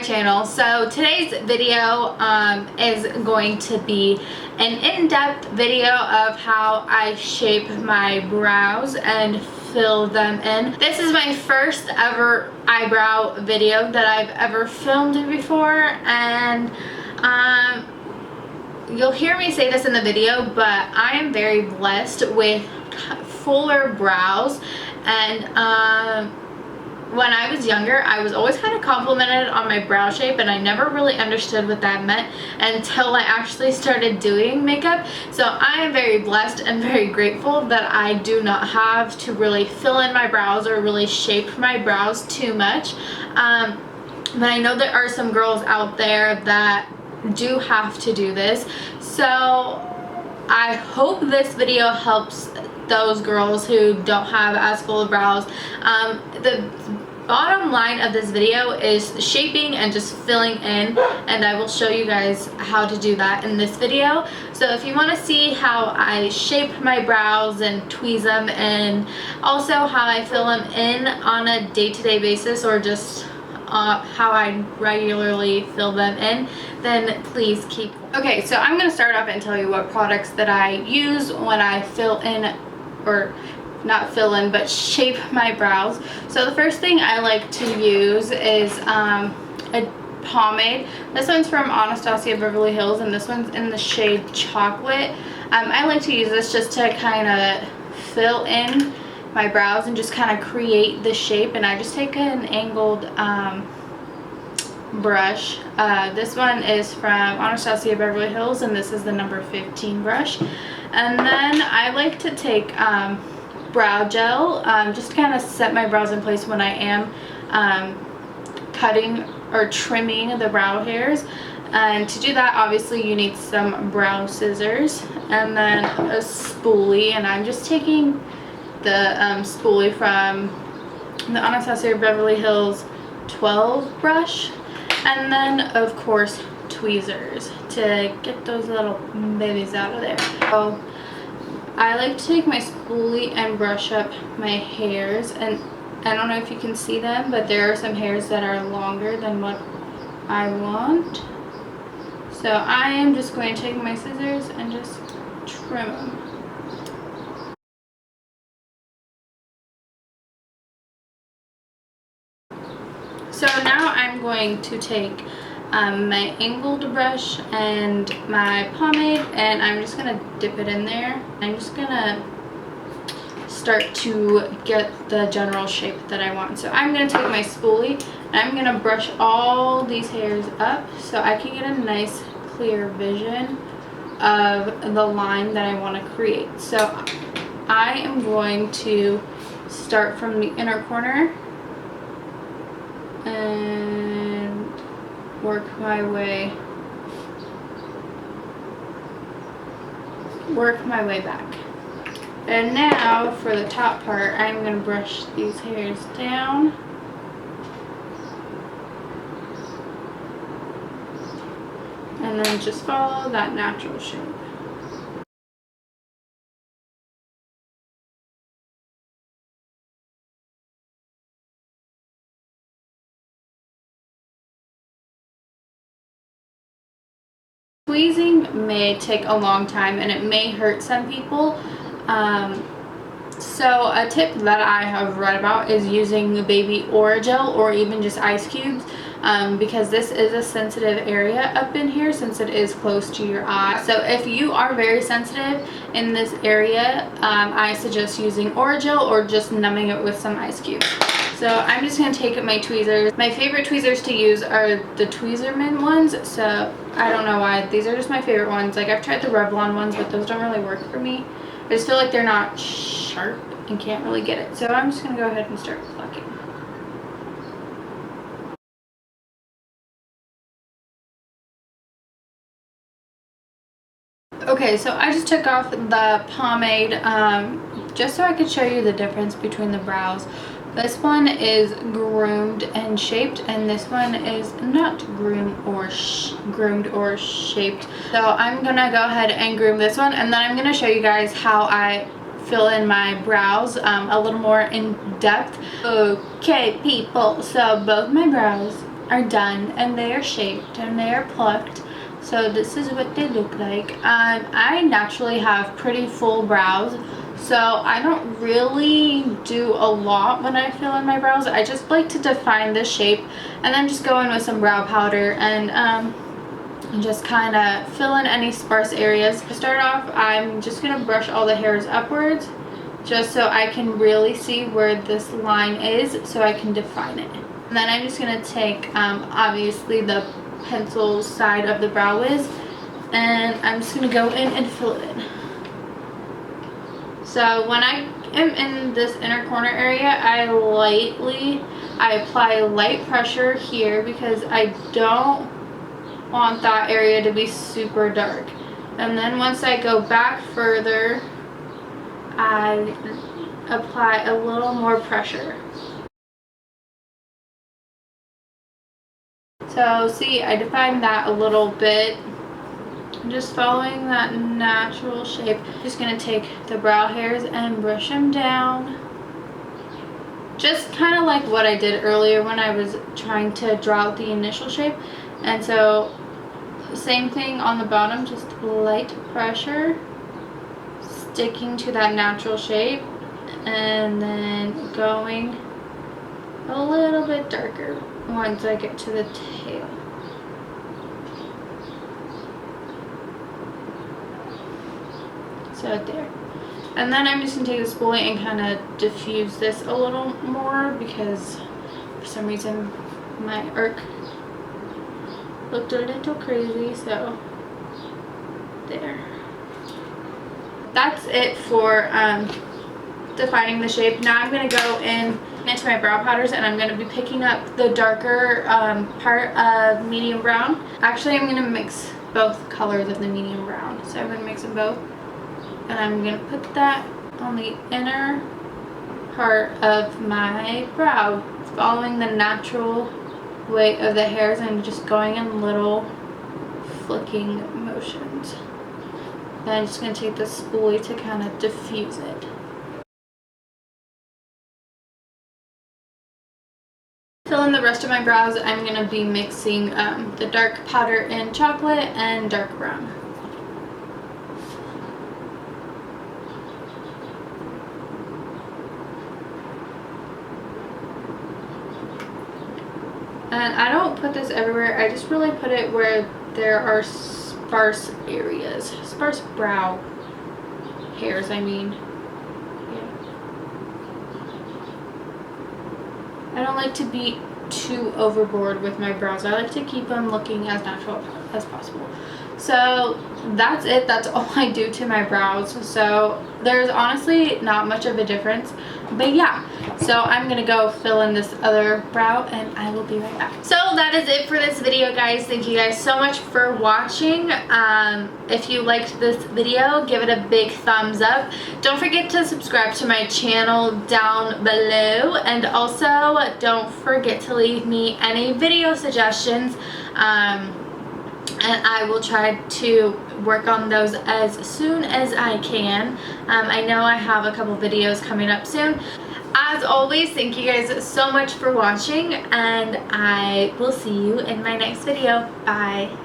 channel. So today's video is going to be an in-depth video of how I shape my brows and fill them in. This is my first ever eyebrow video that I've ever filmed before, and you'll hear me say this in the video, but I am very blessed with fuller brows. And when I was younger, I was always kind of complimented on my brow shape, and I never really understood what that meant until I actually started doing makeup. So I am very blessed and very grateful that I do not have to really fill in my brows or really shape my brows too much. But I know there are some girls out there that do have to do this. So I hope this video helps those girls who don't have as full of brows. The bottom line of this video is shaping and just filling in, and I will show you guys how to do that in this video. So if you want to see how I shape my brows and tweeze them, and also how I fill them in on a day-to-day basis, or just how I regularly fill them in, then please keep. Okay, so I'm going to start off and tell you what products that I use when I fill in, or not fill in, but shape my brows. So the first thing I like to use is a pomade. This one's from Anastasia Beverly Hills, and this one's in the shade Chocolate. I like to use this just to kind of fill in my brows and just kind of create the shape. And I just take an angled brush. This one is from Anastasia Beverly Hills, and this is the number 15 brush. And then I like to take brow gel, just to kind of set my brows in place when I am cutting or trimming the brow hairs. And to do that, obviously you need some brow scissors and then a spoolie, and I'm just taking the spoolie from the Anastasia Beverly Hills 12 brush, and then of course tweezers to get those little babies out of there. So I like to take my spoolie and brush up my hairs, and I don't know if you can see them, but there are some hairs that are longer than what I want. So I am just going to take my scissors and just trim them. So now I'm going to take my angled brush and my pomade, and I'm just going to dip it in there. I'm just going to start to get the general shape that I want. So I'm going to take my spoolie and I'm going to brush all these hairs up so I can get a nice clear vision of the line that I want to create. So I am going to start from the inner corner and work my way back. And now for the top part, I'm going to brush these hairs down. And then just follow that natural shape. Tweezing may take a long time and it may hurt some people. So a tip that I have read about is using baby Orajel or even just ice cubes, because this is a sensitive area up in here since it is close to your eye. So if you are very sensitive in this area, I suggest using Orajel or just numbing it with some ice cubes. So I'm just going to take my tweezers. My favorite tweezers to use are the Tweezerman ones. So I don't know why. These are just my favorite ones. Like, I've tried the Revlon ones, but those don't really work for me. I just feel like they're not sharp and can't really get it. So I'm just going to go ahead and start plucking. Okay, so I just took off the pomade just so I could show you the difference between the brows. This one is groomed and shaped, and this one is not groomed or shaped. So I'm gonna go ahead and groom this one, and then I'm gonna show you guys how I fill in my brows a little more in depth. Okay people, so both my brows are done and they are shaped and they are plucked. So this is what they look like. I naturally have pretty full brows, so I don't really do a lot when I fill in my brows. I just like to define the shape and then just go in with some brow powder and just kind of fill in any sparse areas. To start off, I'm just going to brush all the hairs upwards just so I can really see where this line is so I can define it. And then I'm just going to take obviously the pencil side of the brow wiz, and I'm just going to go in and fill it in. So when I am in this inner corner area, I apply light pressure here because I don't want that area to be super dark. And then once I go back further, I apply a little more pressure. So see, I defined that a little bit. I'm just following that natural shape. Just going to take the brow hairs and brush them down. Just kind of like what I did earlier when I was trying to draw out the initial shape. And so same thing on the bottom, just light pressure, sticking to that natural shape, and then going a little bit darker once I get to the tail. So there. And then I'm just going to take the spoolie and kind of diffuse this a little more because for some reason my arc looked a little crazy, so there. That's it for defining the shape. Now I'm going to go into my brow powders and I'm going to be picking up the darker part of medium brown. Actually, I'm going to mix both colors of the medium brown. So I'm going to mix them both. And I'm going to put that on the inner part of my brow, following the natural way of the hairs and just going in little flicking motions. Then I'm just going to take the spoolie to kind of diffuse it. Fill in the rest of my brows, I'm going to be mixing the dark powder in chocolate and dark brown. And I don't put this everywhere, I just really put it where there are sparse areas. Sparse brow hairs, I mean. Yeah. I don't like to be too overboard with my brows. I like to keep them looking as natural as possible. So that's it. That's all I do to my brows. So there's honestly not much of a difference. But yeah, so I'm going to go fill in this other brow and I will be right back. So that is it for this video, guys. Thank you guys so much for watching. If you liked this video, give it a big thumbs up. Don't forget to subscribe to my channel down below. And also, don't forget to leave me any video suggestions. And I will try to work on those as soon as I can. I know I have a couple videos coming up soon. As always, thank you guys so much for watching, and I will see you in my next video. Bye.